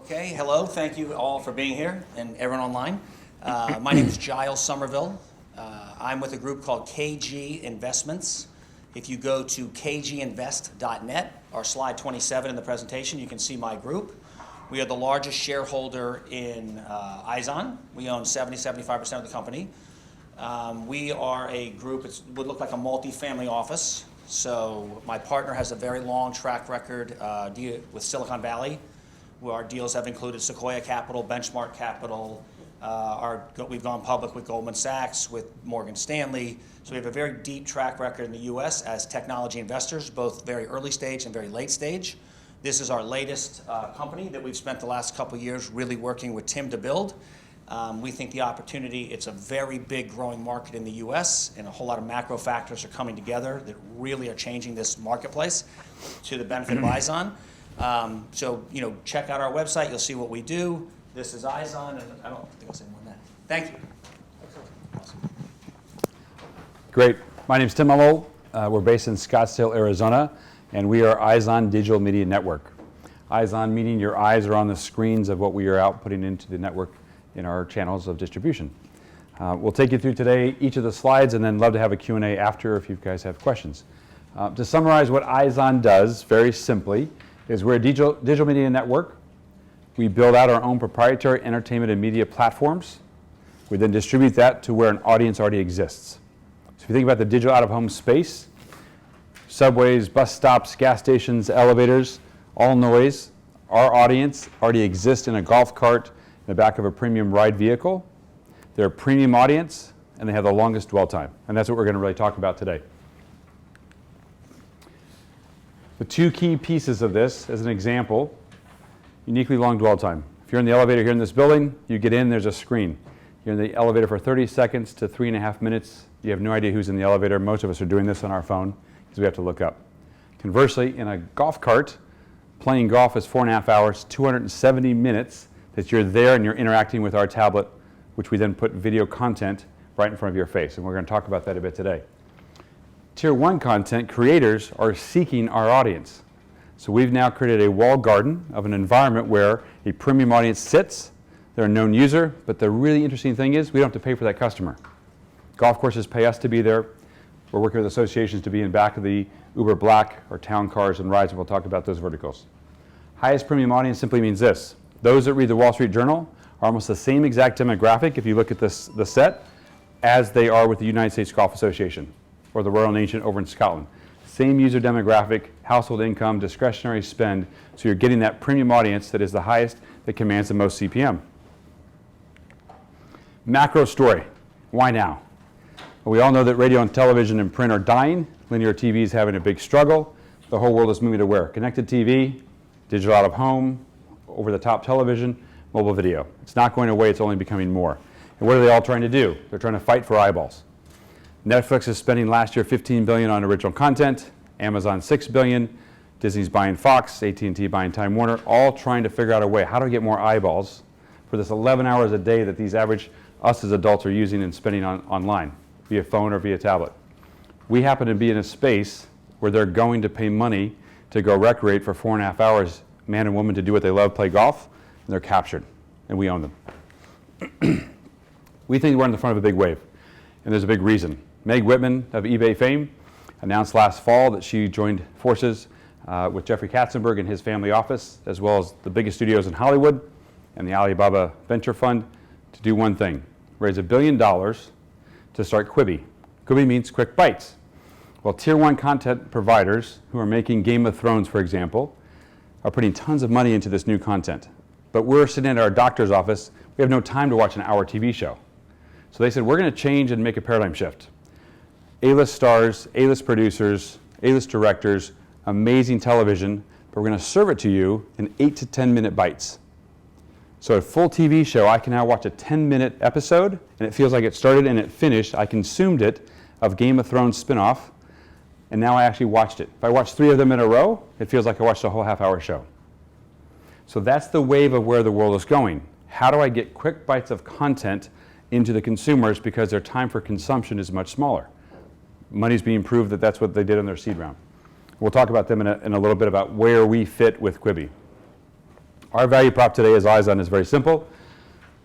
Okay, hello. Thank you all for being here and everyone online. My name is Giles Somerville. I'm with a group called KG Investments. If you go to kginvest.net, or slide 27 in the presentation, you can see my group. We are the largest shareholder in IZON. We own 70-75% of the company. We are a group, it would look like a multi-family office. So my partner has a very long track record with Silicon Valley, where our deals have included Sequoia Capital, Benchmark Capital. We've gone public with Goldman Sachs, with Morgan Stanley. So we have a very deep track record in the US as technology investors, both very early stage and very late stage. This is our latest company that we've spent the last couple of years really working with Tim to build. We think the opportunity, it's a very big growing market in the US, and a whole lot of macro factors are coming together that really are changing this marketplace to the benefit of IZON. So, check out our website, you'll see what we do. This is IZON, and I don't think I'll say more than that. Thank you. Awesome. Great. My name is Tim Ummel. We're based in Scottsdale, Arizona, and we are IZON Digital Media Network. IZON meaning your eyes are on the screens of what we are outputting into the network in our channels of distribution. We'll take you through today each of the slides, and then love to have a Q&A after if you guys have questions. To summarize what IZON does, very simply, is we're a digital media network. We build out our own proprietary entertainment and media platforms. We then distribute that to where an audience already exists. So if you think about the digital out-of-home space, subways, bus stops, gas stations, elevators, all noise, our audience already exists in a golf cart in the back of a premium ride vehicle. They're a premium audience, and they have the longest dwell time. And that's what we're going to really talk about today. The two key pieces of this, as an example, uniquely long dwell time. If you're in the elevator here in this building, you get in, there's a screen. You're in the elevator for 30 seconds to 3.5 minutes. You have no idea who's in the elevator. Most of us are doing this on our phone because we have to look up. Conversely, in a golf cart, playing golf is 4.5 hours, 270 minutes that you're there and you're interacting with our tablet, which we then put video content right in front of your face. And we're going to talk about that a bit today. Tier 1 content creators are seeking our audience. So we've now created a walled garden of an environment where a premium audience sits. They're a known user, but the really interesting thing is we don't have to pay for that customer. Golf courses pay us to be there. We're working with associations to be in back of the Uber Black or town cars and rides, and we'll talk about those verticals. Highest premium audience simply means this. Those that read the Wall Street Journal are almost the same exact demographic, if you look at the set, as they are with the United States Golf Association or the Royal Nation over in Scotland. Same user demographic, household income, discretionary spend, so you're getting that premium audience that is the highest, that commands the most CPM. Macro story, why now? Well, we all know that radio and television and print are dying. Linear TV is having a big struggle. The whole world is moving to where? Connected TV, digital out of home, over-the-top television, mobile video. It's not going away, it's only becoming more. And what are they all trying to do? They're trying to fight for eyeballs. Netflix is spending last year $15 billion on original content, Amazon $6 billion, Disney's buying Fox, AT&T buying Time Warner, all trying to figure out a way, how do we get more eyeballs for this 11 hours a day that these average, us as adults are using and spending online, via phone or via tablet. We happen to be in a space where they're going to pay money to go recreate for 4.5 hours, man and woman, to do what they love, play golf, and they're captured, and we own them. We think we're in the front of a big wave, and there's a big reason. Meg Whitman of eBay fame announced last fall that she joined forces with Jeffrey Katzenberg and his family office, as well as the biggest studios in Hollywood and the Alibaba Venture Fund, to do one thing, raise $1 billion to start Quibi. Quibi means quick bites. Well, tier 1 content providers who are making Game of Thrones, for example, are putting tons of money into this new content. But we're sitting at our doctor's office, we have no time to watch an hour TV show. So they said, we're going to change and make a paradigm shift. A-list stars, A-list producers, A-list directors, amazing television, but we're going to serve it to you in 8 to 10 minute bites. So a full TV show, I can now watch a 10-minute episode, and it feels like it started and it finished. I consumed it of Game of Thrones spinoff, and now I actually watched it. If I watch 3 of them in a row, it feels like I watched a whole half-hour show. So that's the wave of where the world is going. How do I get quick bites of content into the consumers because their time for consumption is much smaller? Money's being proved that that's what they did on their seed round. We'll talk about them in a little bit about where we fit with Quibi. Our value prop today as IZON is very simple.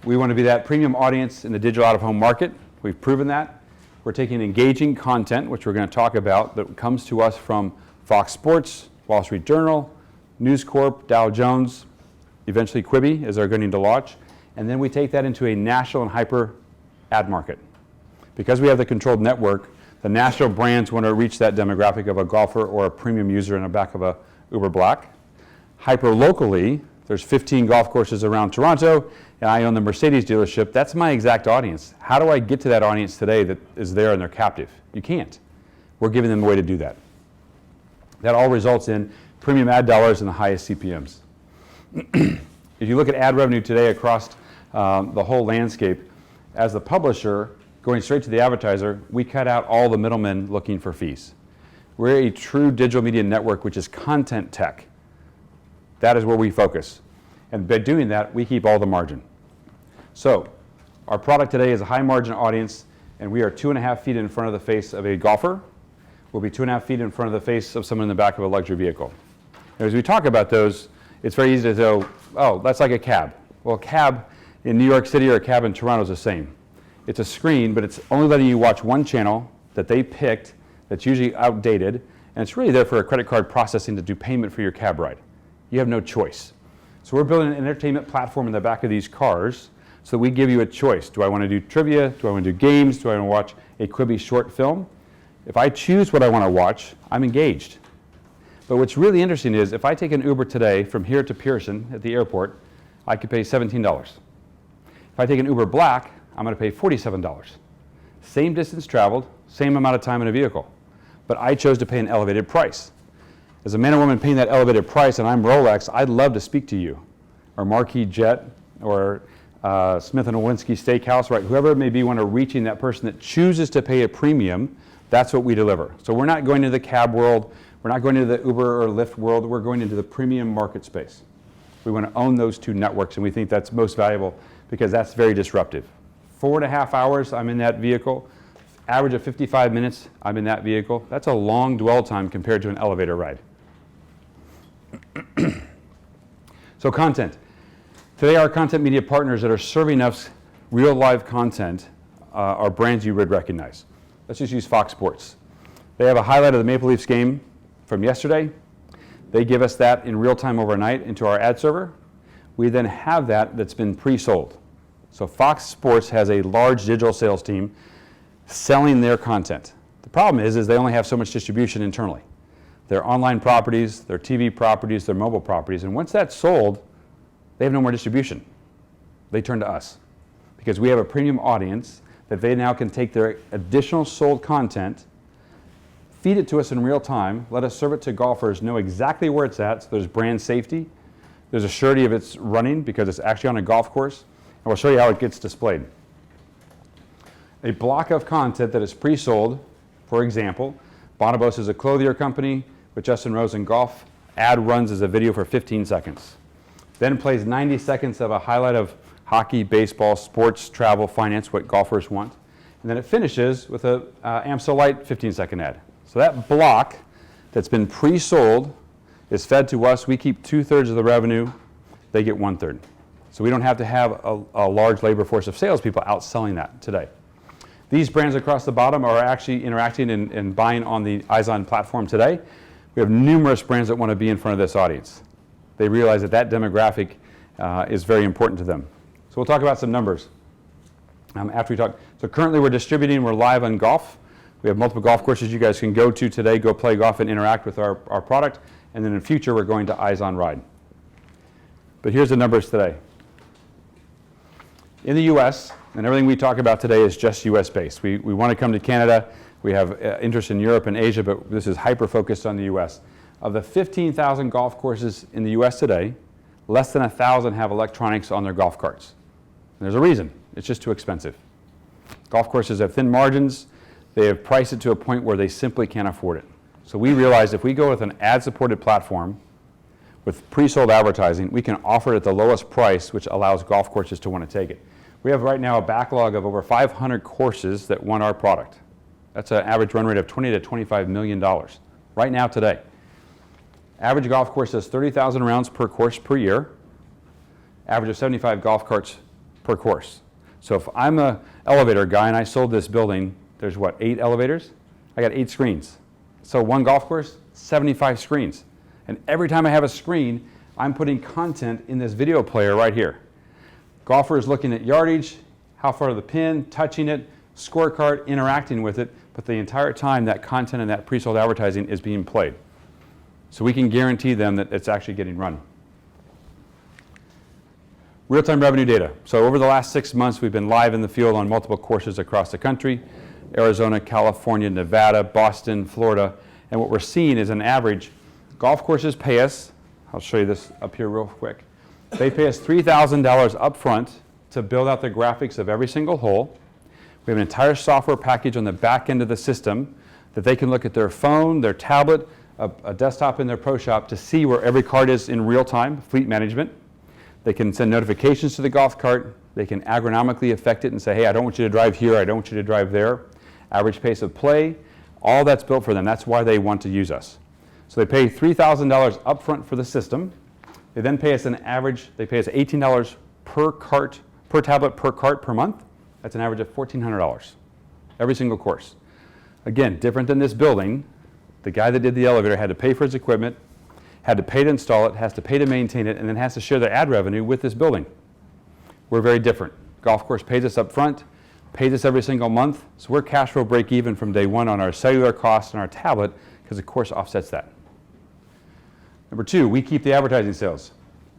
We want to be that premium audience in the digital out-of-home market. We've proven that. We're taking engaging content, which we're going to talk about, that comes to us from Fox Sports, Wall Street Journal, News Corp, Dow Jones, eventually Quibi is our going to launch. And then we take that into a national and hyper ad market. Because we have the controlled network, the national brands want to reach that demographic of a golfer or a premium user in the back of a Uber Black. Hyper locally, there's 15 golf courses around Toronto, and I own the Mercedes dealership. That's my exact audience. How do I get to that audience today that is there and they're captive? You can't. We're giving them a way to do that. That all results in premium ad dollars and the highest CPMs. If you look at ad revenue today across the whole landscape, as the publisher, going straight to the advertiser, we cut out all the middlemen looking for fees. We're a true digital media network, which is content tech. That is where we focus. And by doing that, we keep all the margin. So our product today is a high margin audience, and we are 2.5 feet in front of the face of a golfer. We'll be 2.5 feet in front of the face of someone in the back of a luxury vehicle. And as we talk about those, it's very easy to go, oh, that's like a cab. Well, a cab in New York City or a cab in Toronto is the same. It's a screen, but it's only letting you watch one channel that they picked that's usually outdated, and it's really there for a credit card processing to do payment for your cab ride. You have no choice. So we're building an entertainment platform in the back of these cars so that we give you a choice. Do I want to do trivia? Do I want to do games? Do I want to watch a Quibi short film? If I choose what I want to watch, I'm engaged. But what's really interesting is if I take an Uber today from here to Pearson at the airport, I could pay $17. If I take an Uber Black, I'm going to pay $47. Same distance traveled, same amount of time in a vehicle. But I chose to pay an elevated price. As a man or woman paying that elevated price, and I'm Rolex, I'd love to speak to you, or Marquis Jet, or Smith & Nowinski Steakhouse, right? Whoever it may be, when we're reaching that person that chooses to pay a premium, that's what we deliver. So we're not going into the cab world, we're not going into the Uber or Lyft world, we're going into the premium market space. We want to own those two networks, and we think that's most valuable because that's very disruptive. 4.5 hours, I'm in that vehicle. Average of 55 minutes, I'm in that vehicle. That's a long dwell time compared to an elevator ride. So content. Today our content media partners that are serving us real live content are brands you would recognize. Let's just use Fox Sports. They have a highlight of the Maple Leafs game from yesterday. They give us that in real time overnight into our ad server. We then have that's been pre-sold. So Fox Sports has a large digital sales team selling their content. The problem is they only have so much distribution internally. Their online properties, their TV properties, their mobile properties, and once that's sold, they have no more distribution. They turn to us because we have a premium audience that they now can take their additional sold content, feed it to us in real time, let us serve it to golfers, know exactly where it's at, so there's brand safety, there's a surety of it's running because it's actually on a golf course, and we'll show you how it gets displayed. A block of content that is pre-sold, for example, Bonobos is a clothier company with Justin Rose and golf. Ad runs as a video for 15 seconds. Then plays 90 seconds of a highlight of hockey, baseball, sports, travel, finance, what golfers want. And then it finishes with a AMSO Light 15-second ad. So that block that's been pre-sold is fed to us. We keep 2/3 of the revenue. They get 1/3. So we don't have to have a large labor force of salespeople out selling that today. These brands across the bottom are actually interacting and buying on the IZON platform today. We have numerous brands that want to be in front of this audience. They realize that demographic is very important to them. So we'll talk about some numbers after we talk. So currently we're distributing, we're live on golf. We have multiple golf courses you guys can go to today, go play golf and interact with our product. And then in the future, we're going to IZON Ride. But here's the numbers today. In the US, and everything we talk about today is just US based. We want to come to Canada. We have interest in Europe and Asia, but this is hyper-focused on the US. Of the 15,000 golf courses in the US today, less than 1,000 have electronics on their golf carts. And there's a reason. It's just too expensive. Golf courses have thin margins. They have priced it to a point where they simply can't afford it. So we realized if we go with an ad-supported platform with pre-sold advertising, we can offer it at the lowest price, which allows golf courses to want to take it. We have right now a backlog of over 500 courses that want our product. That's an average run rate of $20 to $25 million right now today. Average golf course does 30,000 rounds per course per year. average of 75 golf carts per course. So if I'm an elevator guy and I sold this building, there's what, 8 elevators? I got 8 screens. So one golf course, 75 screens. And every time I have a screen, I'm putting content in this video player right here. Golfer is looking at yardage, how far to the pin, touching it, scorecard, interacting with it, but the entire time that content and that pre-sold advertising is being played. So we can guarantee them that it's actually getting run. Real-time revenue data. So over the last 6 months, we've been live in the field on multiple courses across the country: Arizona, California, Nevada, Boston, Florida. And what we're seeing is an average, golf courses pay us, I'll show you this up here real quick, they pay us $3,000 up front to build out the graphics of every single hole. We have an entire software package on the back end of the system that they can look at their phone, their tablet, a desktop in their pro shop to see where every cart is in real time, fleet management. They can send notifications to the golf cart. They can agronomically affect it and say, hey, I don't want you to drive here, I don't want you to drive there. Average pace of play, all that's built for them. That's why they want to use us. So they pay $3,000 upfront for the system. They then pay us an average, they pay us $18 per cart, per tablet, per cart per month. That's an average of $1,400 every single course. Again, different than this building. The guy that did the elevator had to pay for his equipment, had to pay to install it, has to pay to maintain it, and then has to share the ad revenue with this building. We're very different. Golf course pays us up front, pays us every single month, so we're cash flow break even from day one on our cellular costs and our tablet because the course offsets that. Number 2, we keep the advertising sales.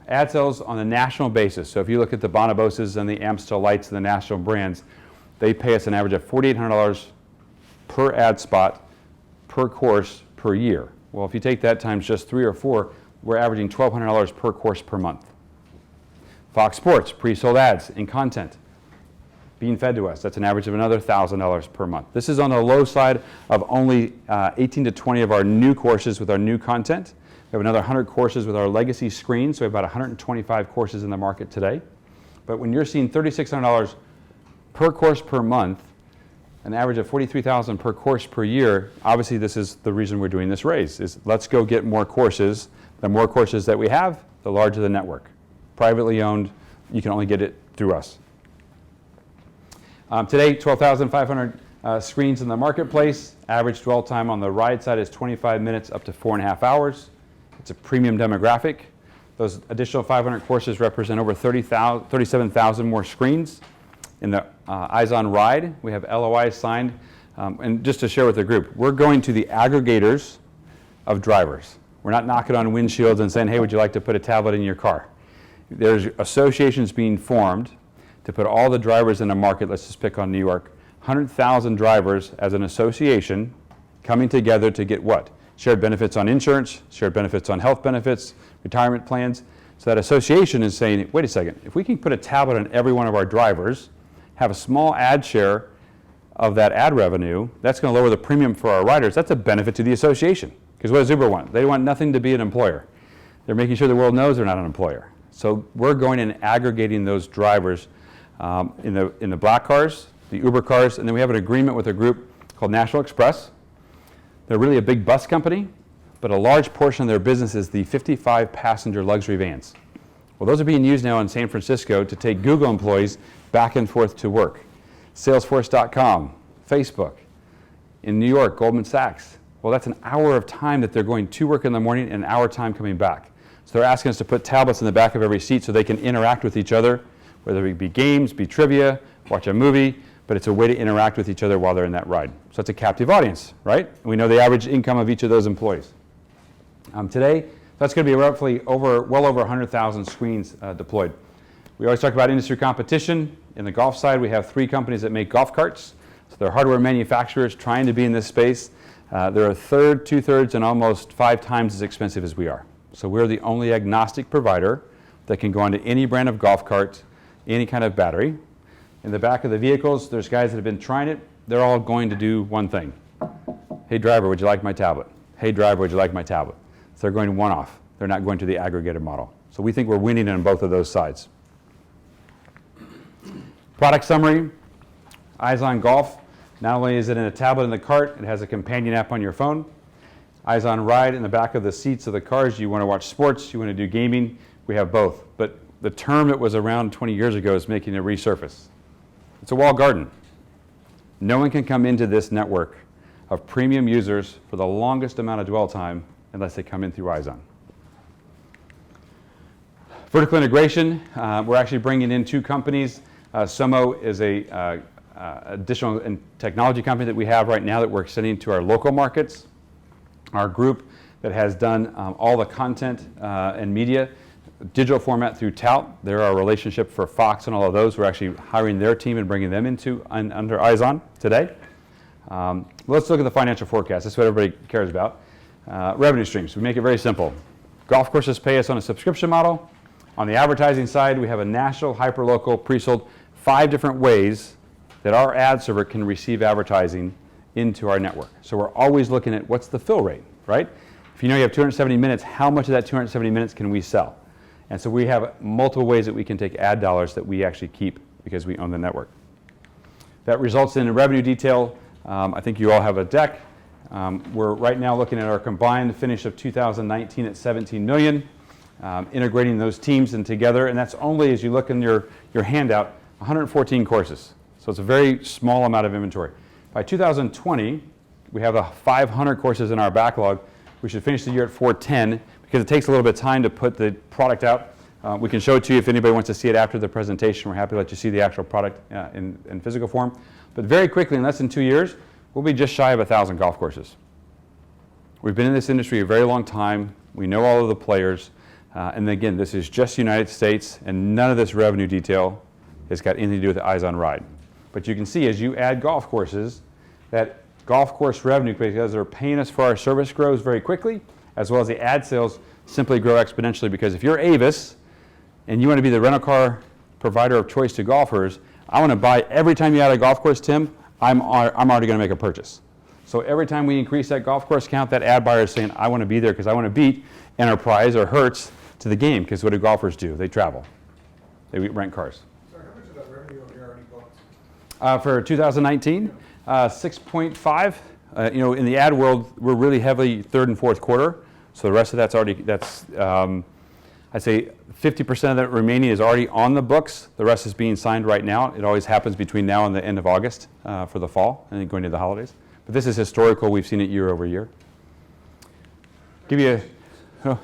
Ad sales on a national basis. So if you look at the Bonoboses and the Amstel Lights and the national brands, they pay us an average of $4,800 per ad spot, per course, per year. Well, if you take that times just 3 or 4, we're averaging $1,200 per course per month. Fox Sports, pre-sold ads and content being fed to us. That's an average of another $1,000 per month. This is on the low side of only 18 to 20 of our new courses with our new content. We have another 100 courses with our legacy screen, so we have about 125 courses in the market today. But when you're seeing $3,600 per course per month, an average of $43,000 per course per year, obviously this is the reason we're doing this raise, is let's go get more courses. The more courses that we have, the larger the network. Privately owned, you can only get it through us. Today, 12,500 screens in the marketplace. Average dwell time on the ride side is 25 minutes up to 4.5 hours. It's a premium demographic. Those additional 500 courses represent over 37,000 more screens. In the IZON ride, we have LOIs signed. And just to share with the group, we're going to the aggregators of drivers. We're not knocking on windshields and saying, hey, would you like to put a tablet in your car? There's associations being formed to put all the drivers in a market. Let's just pick on New York. 100,000 drivers as an association coming together to get what? Shared benefits on insurance, shared benefits on health benefits, retirement plans. So that association is saying, wait a second, if we can put a tablet on every one of our drivers, have a small ad share of that ad revenue, that's going to lower the premium for our riders. That's a benefit to the association. Because what does Uber want? They want nothing to be an employer. They're making sure the world knows they're not an employer. So we're going and aggregating those drivers in the black cars, the Uber cars, and then we have an agreement with a group called National Express. They're really a big bus company, but a large portion of their business is the 55-passenger luxury vans. Well, those are being used now in San Francisco to take Google employees back and forth to work. Salesforce.com, Facebook. In New York, Goldman Sachs. Well, that's an hour of time that they're going to work in the morning and an hour time coming back. So they're asking us to put tablets in the back of every seat so they can interact with each other, whether it be games, be trivia, watch a movie, but it's a way to interact with each other while they're in that ride. So it's a captive audience, right? We know the average income of each of those employees. Today, that's going to be roughly well over 100,000 screens deployed. We always talk about industry competition. In the golf side, we have 3 companies that make golf carts. So they're hardware manufacturers trying to be in this space. They're a third, 2/3, and almost 5 times as expensive as we are. So we're the only agnostic provider that can go onto any brand of golf cart, any kind of battery. In the back of the vehicles, there's guys that have been trying it. They're all going to do one thing. Hey, driver, would you like my tablet? Hey, driver, would you like my tablet? So they're going one-off. They're not going to the aggregated model. So we think we're winning on both of those sides. Product summary, IZON Golf. Not only is it in a tablet in the cart, it has a companion app on your phone. IZON Ride in the back of the seats of the cars. You want to watch sports, you want to do gaming, we have both. But the term that was around 20 years ago is making a resurface. It's a walled garden. No one can come into this network of premium users for the longest amount of dwell time unless they come in through IZON. Vertical integration, we're actually bringing in 2 companies. Somo is a additional technology company that we have right now that we're extending to our local markets. Our group that has done all the content and media, digital format through Tout. They're our relationship for Fox and all of those. We're actually hiring their team and bringing them under IZON today. Let's look at the financial forecast. That's what everybody cares about. Revenue streams. We make it very simple. Golf courses pay us on a subscription model. On the advertising side, we have a national, hyperlocal, pre-sold, 5 different ways that our ad server can receive advertising into our network. So we're always looking at what's the fill rate, right? If you know you have 270 minutes, how much of that 270 minutes can we sell? And so we have multiple ways that we can take ad dollars that we actually keep because we own the network. That results in a revenue detail. I think you all have a deck. We're right now looking at our combined finish of 2019 at 17 million, integrating those teams in together. And that's only, as you look in your handout, 114 courses. So it's a very small amount of inventory. By 2020, we have 500 courses in our backlog. We should finish the year at 410 because it takes a little bit of time to put the product out. We can show it to you if anybody wants to see it after the presentation. We're happy to let you see the actual product in physical form. But very quickly, in less than 2 years, we'll be just shy of 1,000 golf courses. We've been in this industry a very long time. We know all of the players. And again, this is just United States, and none of this revenue detail has got anything to do with the IZON ride. But you can see as you add golf courses, that golf course revenue, because they're paying us for our service, grows very quickly, as well as the ad sales simply grow exponentially. Because if you're Avis and you want to be the rental car provider of choice to golfers, I want to buy every time you add a golf course, Tim, I'm already going to make a purchase. So every time we increase that golf course count, that ad buyer is saying, I want to be there because I want to beat Enterprise or Hertz to the game. Because what do golfers do? They travel. They rent cars. Sorry, how much of that revenue have you already booked? For 2019, 6.5. In the ad world, we're really heavily third and fourth quarter. So the rest of that's already, I'd say 50% of that remaining is already on the books. The rest is being signed right now. It always happens between now and the end of August for the fall and then going to the holidays. But this is historical. We've seen it year over year. Give you How much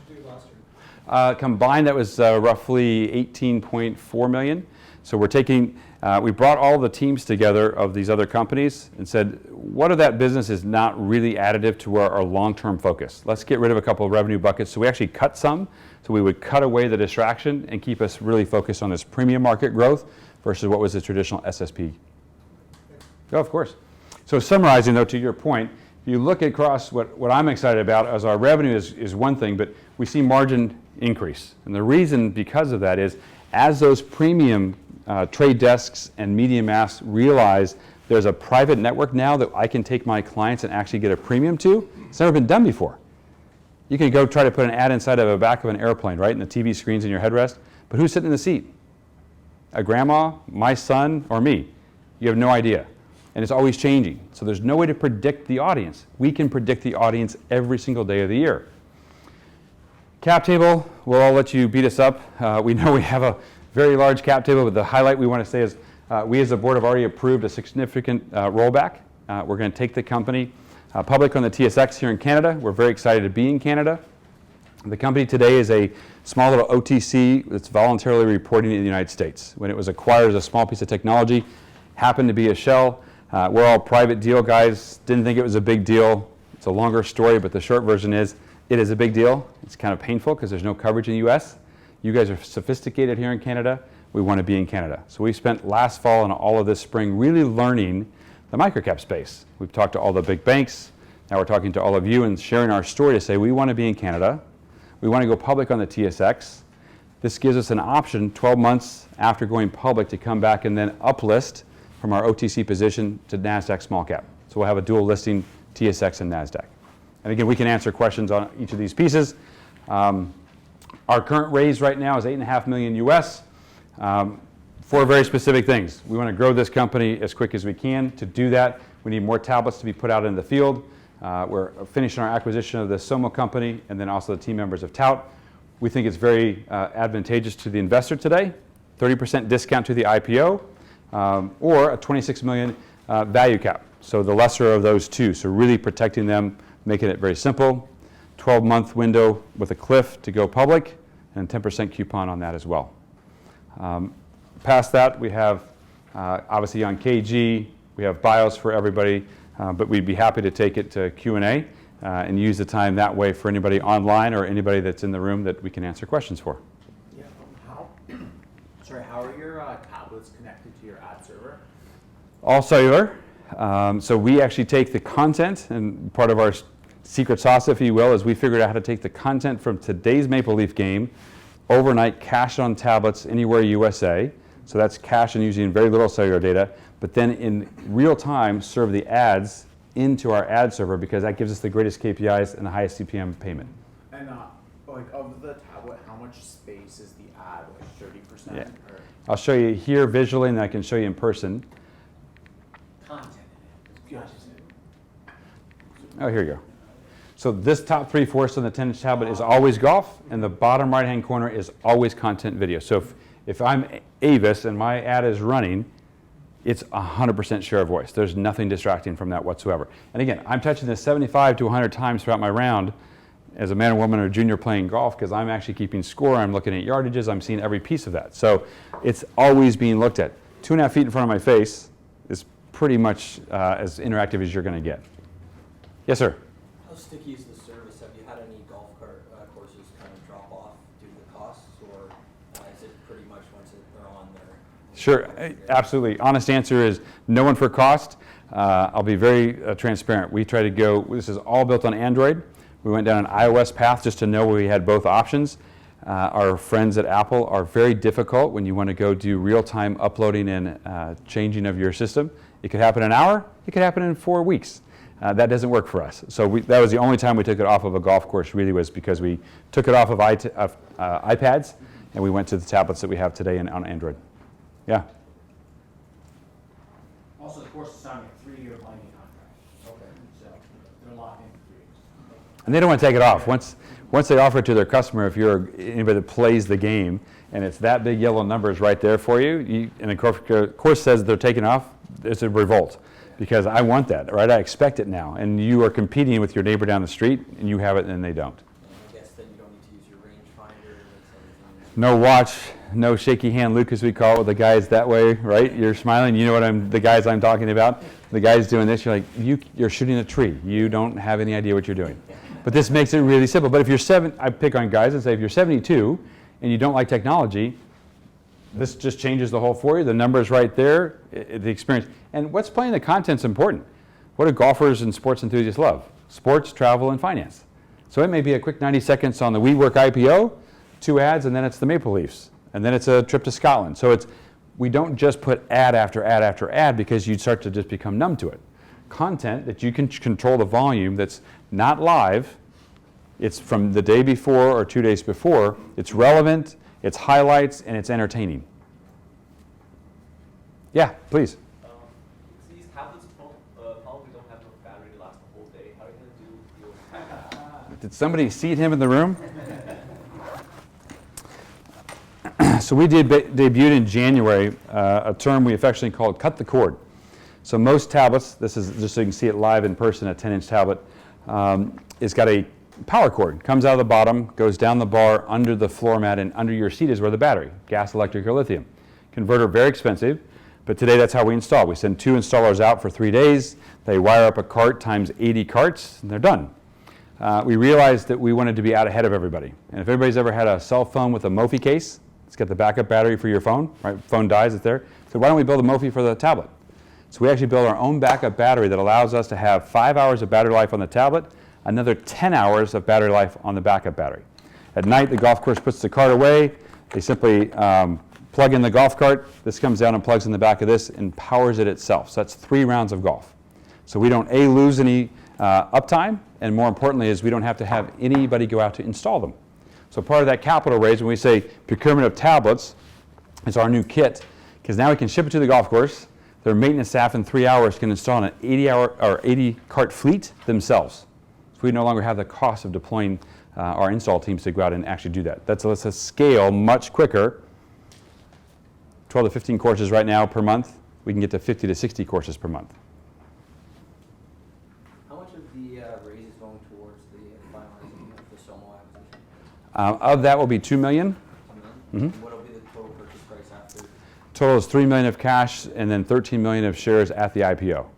did you do last year? combined, that was roughly 18.4 million. So we're taking, we brought all the teams together of these other companies and said, what of that business is not really additive to our long-term focus? Let's get rid of a couple of revenue buckets. So we actually cut some. So we would cut away the distraction and keep us really focused on this premium market growth versus what was the traditional SSP. Oh, of course. So summarizing, though, to your point, if you look across what I'm excited about as our revenue is one thing, but we see margin increase. And the reason because of that is as those premium trade desks and media mass realize there's a private network now that I can take my clients and actually get a premium to, it's never been done before. You can go try to put an ad inside of the back of an airplane, right, and the TV screens in your headrest, but who's sitting in the seat? A grandma, my son, or me? You have no idea. And it's always changing. So there's no way to predict the audience. We can predict the audience every single day of the year. Cap table, we'll all let you beat us up. We know we have a very large cap table, but the highlight we want to say is we as a board have already approved a significant rollback. We're going to take the company public on the TSX here in Canada. We're very excited to be in Canada. The company today is a small little OTC that's voluntarily reporting in the United States. When it was acquired as a small piece of technology, happened to be a shell. We're all private deal guys, didn't think it was a big deal. It's a longer story, but the short version is it is a big deal. It's kind of painful because there's no coverage in the US. You guys are sophisticated here in Canada. We want to be in Canada. So we spent last fall and all of this spring really learning the microcap space. We've talked to all the big banks. Now we're talking to all of you and sharing our story to say we want to be in Canada. We want to go public on the TSX. This gives us an option 12 months after going public to come back and then uplist from our OTC position to NASDAQ small cap. So we'll have a dual listing, TSX and NASDAQ. And again, we can answer questions on each of these pieces. Our current raise right now is $8.5 million US for very specific things. We want to grow this company as quick as we can. To do that, we need more tablets to be put out in the field. We're finishing our acquisition of the Somo company and then also the team members of Tout. We think it's very advantageous to the investor today, 30% discount to the IPO, or a 26 million value cap. So the lesser of those two. So really protecting them, making it very simple. 12-month window with a cliff to go public, and 10% coupon on that as well. Past that, we have obviously on KG, we have bios for everybody, but we'd be happy to take it to Q&A and use the time that way for anybody online or anybody that's in the room that we can answer questions for. Yeah. How are your tablets connected to your ad server? All cellular. So we actually take the content, and part of our secret sauce, if you will, is we figured out how to take the content from today's Maple Leaf game, overnight cache on tablets anywhere USA. So that's cache and using very little cellular data, but then in real time serve the ads into our ad server because that gives us the greatest KPIs and the highest CPM payment. And like of the tablet, how much space is the ad? Like 30%? Yeah. Or? I'll show you here visually, and I can show you in person. Content in it. Oh, here you go. So this top 3/4 on the 10-inch tablet is always golf, and the bottom right-hand corner is always content video. So if I'm Avis and my ad is running, it's 100% share of voice. There's nothing distracting from that whatsoever. And again, I'm touching this 75 to 100 times throughout my round as a man or woman or junior playing golf because I'm actually keeping score. I'm looking at yardages. I'm seeing every piece of that. So it's always being looked at. 2.5 feet in front of my face is pretty much as interactive as you're going to get. Yes, sir? How sticky is the service? Have you had any golf courses kind of drop off due to the costs, or is it pretty much once they're on there? Sure, absolutely. Honest answer is no one for cost. I'll be very transparent. We try to go, this is all built on Android. We went down an iOS path just to know we had both options. Our friends at Apple are very difficult when you want to go do real-time uploading and changing of your system. It could happen in an hour, it could happen in 4 weeks. That doesn't work for us. So that was the only time we took it off of a golf course really was because we took it off of iPads and we went to the tablets that we have today on Android. Yeah? Also, the course is signing a 3-year binding contract. Okay. So they're locked in for 3 years. And they don't want to take it off. Once they offer it to their customer, if you're anybody that plays the game and it's that big yellow numbers right there for you, and the course says they're taking off, it's a revolt. Because I want that, right? I expect it now. And you are competing with your neighbor down the street, and you have it, and they don't. I guess then you don't need to use your rangefinder. No watch, no shaky hand, Luke, as we call it, with the guys that way, right? You're smiling. You know what the guys I'm talking about. The guy's doing this. You're like, you're shooting a tree. You don't have any idea what you're doing. But this makes it really simple. But if you're I pick on guys and say, if you're 72 and you don't like technology, this just changes the whole for you. The number's right there, the experience. And what's playing the content's important. What do golfers and sports enthusiasts love? Sports, travel, and finance. So it may be a quick 90 seconds on the WeWork IPO, 2 ads, and then it's the Maple Leafs. And then it's a trip to Scotland. So we don't just put ad after ad after ad because you'd start to just become numb to it. Content that you can control the volume that's not live, it's from the day before or 2 days before, it's relevant, it's highlights, and it's entertaining. Yeah, please. So these tablets probably don't have enough battery to last the whole day. How are you going to do? Did somebody seat him in the room? So we debuted in January a term we affectionately called cut the cord. So most tablets, this is just so you can see it live in person, a 10-inch tablet, it's got a power cord. Comes out of the bottom, goes down the bar, under the floor mat, and under your seat is where the battery, gas, electric, or lithium. Converter, very expensive, but today that's how we install. We send 2 installers out for 3 days. They wire up a cart times 80 carts, and they're done. We realized that we wanted to be out ahead of everybody. And if everybody's ever had a cell phone with a Mophie case, it's got the backup battery for your phone, right? Phone dies, it's there. So why don't we build a Mophie for the tablet? So we actually build our own backup battery that allows us to have 5 hours of battery life on the tablet, another 10 hours of battery life on the backup battery. At night, the golf course puts the cart away. They simply plug in the golf cart. This comes down and plugs in the back of this and powers it itself. So that's 3 rounds of golf. So we don't, lose any uptime, and more importantly is we don't have to have anybody go out to install them. So part of that capital raise, when we say procurement of tablets, is our new kit, because now we can ship it to the golf course. Their maintenance staff in 3 hours can install an 80 cart fleet themselves. So we no longer have the cost of deploying our install teams to go out and actually do that. That lets us scale much quicker. 12 to 15 courses right now per month. We can get to 50 to 60 courses per month. How much of the raise is going towards the finalizing of the Somo acquisition? Of that will be $2 million. What will be the total purchase price after? Total is $3 million of cash and then $13 million of shares at the IPO. Okay.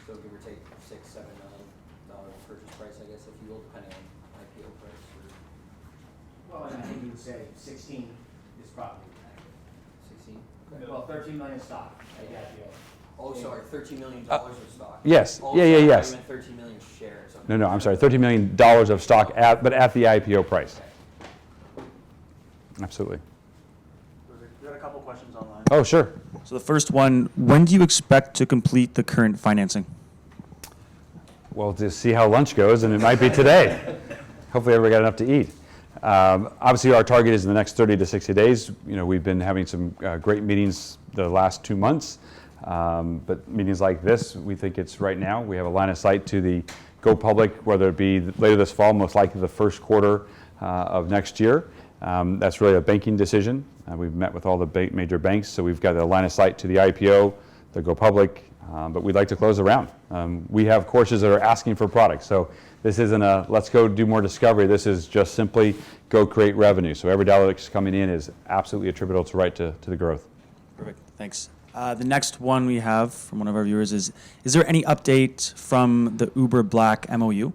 So give or take $6-7 million purchase price, I guess, if you will, depending on IPO price. Or Well, I think you would say 16 is probably accurate. 16. Well, 13 million stock at the IPO. Oh, sorry, $13 million of stock. Yes. Oh, Yeah, sorry, I thought yes. you meant 13 million shares. Okay. No, I'm sorry, $13 million of stock, but at the IPO price. Absolutely. We got a couple questions online. Oh, sure. So the first one, when do you expect to complete the current financing? Well, to see how lunch goes, and it might be today. Hopefully everybody got enough to eat. Obviously, our target is in the next 30 to 60 days. You know, we've been having some great meetings the last 2 months, but meetings like this, we think it's right now. We have a line of sight to the go public, whether it be later this fall, most likely the first quarter of next year. That's really a banking decision. We've met with all the major banks, so we've got a line of sight to the IPO, the go public, but we'd like to close the round. We have courses that are asking for products, so this isn't a let's go do more discovery. This is just simply go create revenue. So every dollar that's coming in is absolutely attributable to the growth. Perfect, thanks. The next one we have from one of our viewers is there any update from the Uber Black MOU?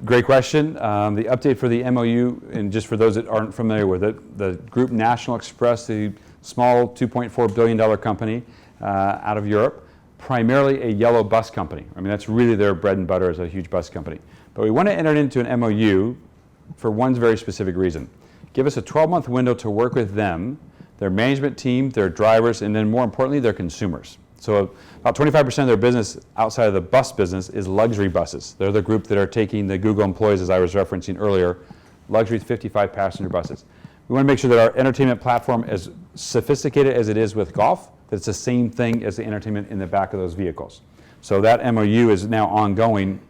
Great question. The update for the MOU, and just for those that aren't familiar with it, the group National Express, the small $2.4 billion company out of Europe, primarily a yellow bus company. I mean, that's really their bread and butter, is a huge bus company. But we want to enter into an MOU for one very specific reason. Give us a 12-month window to work with them, their management team, their drivers, and then more importantly, their consumers. So about 25% of their business outside of the bus business is luxury buses. They're the group that are taking the Google employees, as I was referencing earlier, luxury 55 passenger buses. We want to make sure that our entertainment platform, as sophisticated as it is with golf, that it's the same thing as the entertainment in the back of those vehicles. So that MOU is now ongoing,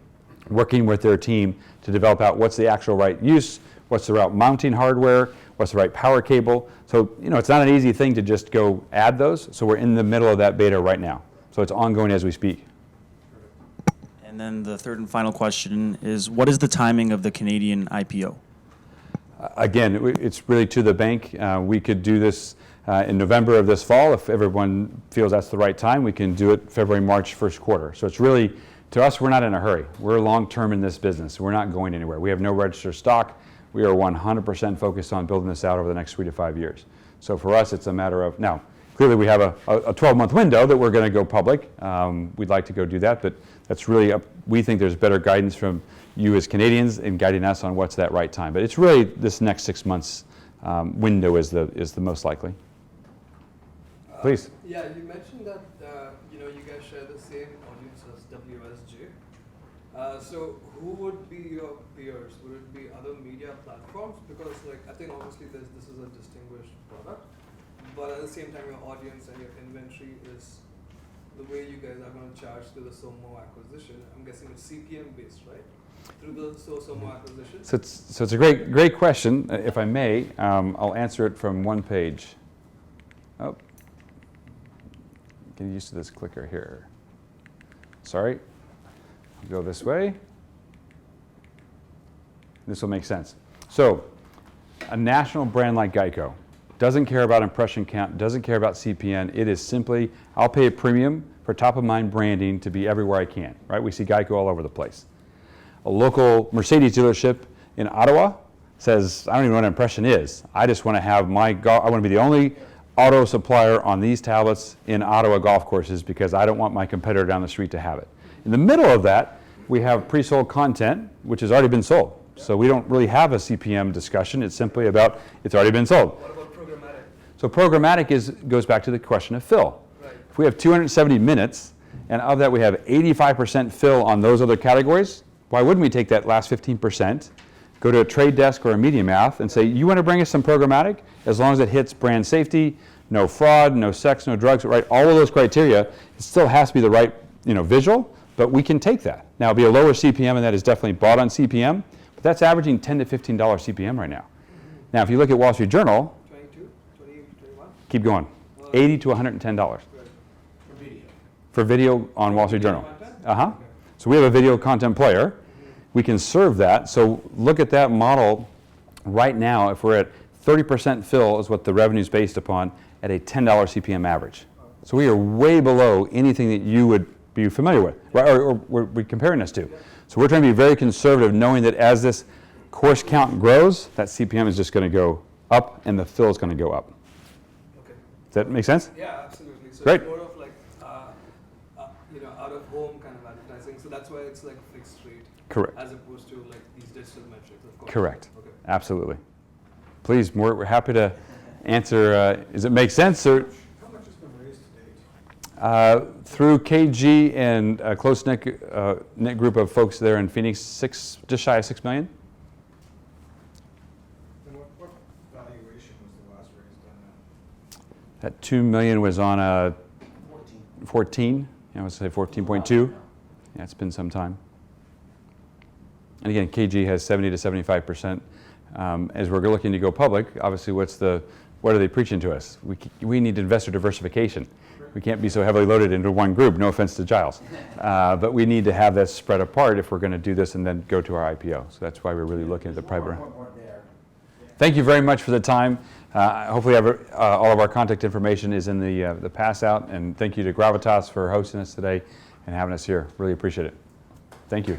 working with their team to develop out what's the actual right use, what's the right mounting hardware, what's the right power cable. So, you know, it's not an easy thing to just go add those. So we're in the middle of that beta right now. So it's ongoing as we speak. And then the third and final question is, what is the timing of the Canadian IPO? Again, it's really to the bank. We could do this in November of this fall. If everyone feels that's the right time, we can do it February, March, first quarter. So it's really, to us, we're not in a hurry. We're long-term in this business. We're not going anywhere. We have no registered stock. We are 100% focused on building this out over the next 3 to 5 years. So for us, it's a matter of, now, clearly we have a 12-month window that we're going to go public. We'd like to go do that, but that's really, we think there's better guidance from you as Canadians in guiding us on what's that right time. But it's really this next 6 months window is the most likely. Please. Yeah, you mentioned that you guys share the same audience as WSJ. So who would be your peers? Would it be other media platforms? Because I think obviously this is a distinguished product, but at the same time your audience and your inventory is the way you guys are going to charge through the Somo acquisition. I'm guessing it's CPM based, right? Through the Somo acquisition. So it's a great question. If I may, I'll answer it from one page. Oh, get used to this clicker here. Sorry. I'll go this way. This will make sense. So, a national brand like Geico doesn't care about impression count, doesn't care about CPN. It is simply, I'll pay a premium for top-of-mind branding to be everywhere I can, right? We see Geico all over the place. A local Mercedes dealership in Ottawa says, I don't even know what an impression is. I just want to have I want to be the only auto supplier on these tablets in Ottawa golf courses because I don't want my competitor down the street to have it. In the middle of that, we have pre-sold content, which has already been sold. So we don't really have a CPM discussion. It's simply about it's already been sold. What about programmatic? So programmatic goes back to the question of fill. Right. If we have 270 minutes, and of that we have 85% fill on those other categories, why wouldn't we take that last 15%, go to a trade desk or a media math and say, you want to bring us some programmatic? As long as it hits brand safety, no fraud, no sex, no drugs, right? All of those criteria, it still has to be the right visual, But we can take that. Now, it'll be a lower CPM, and that is definitely bought on CPM, but that's averaging $10 to $15 CPM right now. Now, if you look at Wall Street Journal, 22, 20, 21? keep going, $80 to $110 for video on Wall Street Journal. Content? So we have a video content player. We can serve that. So look at that model right now. If we're at 30% fill is what the revenue is based upon at a $10 CPM average. So we are way below anything that you would be familiar with, right? Or we're comparing us to. So we're trying to be very conservative, knowing that as this course count grows, that CPM is just going to go up and the fill is going to go up. Okay. Does that make sense? Yeah, absolutely. So Great. it's more of like, out of home kind of advertising. So that's why it's like fixed rate. Correct. As opposed to like these digital metrics, of course. Correct. Okay. Absolutely. Please, we're happy to answer. Does it make sense? Or, How much has been raised to date? through KG and a close knit group of folks there in Phoenix, just shy of $6 million. And what valuation was the last raise done at? That $2 million was on a 14. I would say 14.2. Yeah, it's been some time. And again, KG has 70 to 75%. As we're looking to go public, obviously, what are they preaching to us? We need investor diversification. We can't be so heavily loaded into one group. No offense to Giles, but we need to have that spread apart if we're going to do this and then go to our IPO. So that's why we're really looking at the private. Thank you very much for the time. Hopefully, all of our contact information is in the pass out. And thank you to Gravitas for hosting us today and having us here. Really appreciate it. Thank you.